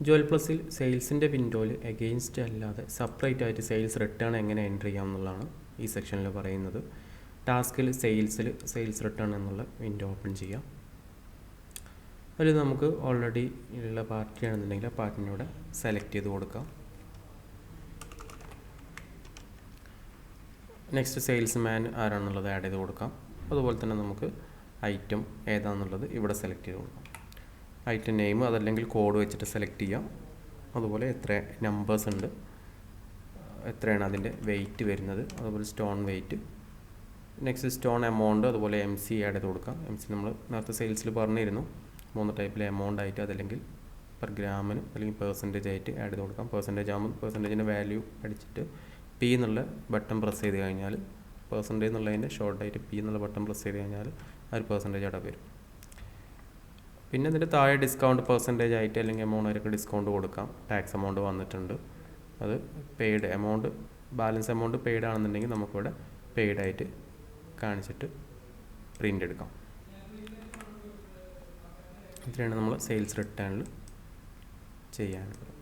ജോൽ പ്ലസിൽ സെയിൽസിൻ്റെ വിൻഡോയിൽ എഗെയിൻസ്റ്റ് അല്ലാതെ സെപ്പറേറ്റ് ആയിട്ട് സെയിൽസ് റിട്ടേൺ എങ്ങനെ എൻ്റർ ചെയ്യാം എന്നുള്ളതാണ് ഈ സെക്ഷനിൽ പറയുന്നത്. ടാസ്കിൽ സെയിൽസ് റിട്ടേൺ എന്നുള്ള വിൻഡോ ഓപ്പൺ ചെയ്യാം. അതിൽ നമുക്ക് ഓൾറെഡി ഉള്ള പാർട്ടിയാണെന്നുണ്ടെങ്കിൽ ആ പാർട്ടിനൂടെ സെലക്ട് ചെയ്ത് കൊടുക്കാം. നെക്സ്റ്റ് സെയിൽസ്മാൻ ആരാണെന്നുള്ളത് ആഡ് ചെയ്ത് കൊടുക്കാം. അതുപോലെ തന്നെ നമുക്ക് ഐറ്റം ഏതാണെന്നുള്ളത് ഇവിടെ സെലക്ട് ചെയ്ത് കൊടുക്കാം. ഐറ്റം നെയിം അതല്ലെങ്കിൽ കോഡ് വെച്ചിട്ട് സെലക്ട് ചെയ്യാം. അതുപോലെ എത്ര നമ്പേഴ്സ് ഉണ്ട്, എത്രയാണ് അതിൻ്റെ വെയിറ്റ് വരുന്നത്, അതുപോലെ stone wait, next stone amount, അതുപോലെ MC ആഡ് ചെയ്ത് കൊടുക്കാം. MC നമ്മൾ നേരത്തെ സെയിൽസിൽ പറഞ്ഞിരുന്നു 3 ടൈപ്പിൽ എമൗണ്ട് ആയിട്ട് അതല്ലെങ്കിൽ പെർ ഗ്രാമിന് അല്ലെങ്കിൽ പെർസെൻറ്റേജ് ആയിട്ട് ആഡ് ചെയ്ത് കൊടുക്കാം. പെർസെൻറ്റേജ് ആകുമ്പോൾ പെർസെൻറ്റേജിൻ്റെ വാല്യൂ അടിച്ചിട്ട് P എന്നുള്ള ബട്ടൺ പ്രസ് ചെയ്ത് കഴിഞ്ഞാൽ പെർസെൻറ്റേജ് എന്നുള്ളതിൻ്റെ ഷോർട്ടായിട്ട് P എന്നുള്ള ബട്ടൺ പ്രസ് ചെയ്ത് കഴിഞ്ഞാൽ ആ ഒരു പെർസെൻറ്റേജ് അവിടെ വരും. പിന്നെ ഇതിൻ്റെ താഴെ ഡിസ്കൗണ്ട് പെർസെൻറ്റേജ് ആയിട്ട് അല്ലെങ്കിൽ എമൗണ്ട് ആയിട്ട് ഡിസ്കൗണ്ട് കൊടുക്കാം. ടാക്സ് എമൗണ്ട് വന്നിട്ടുണ്ട്, അത് paid amount, balance amount paid ആണെന്നുണ്ടെങ്കിൽ നമുക്കിവിടെ പെയ്ഡ് ആയിട്ട് കാണിച്ചിട്ട് പ്രിൻ്റ് എടുക്കാം. ഇത്രയാണ് നമ്മൾ സെയിൽസ് റിട്ടേണിൽ ചെയ്യാനുള്ളത്.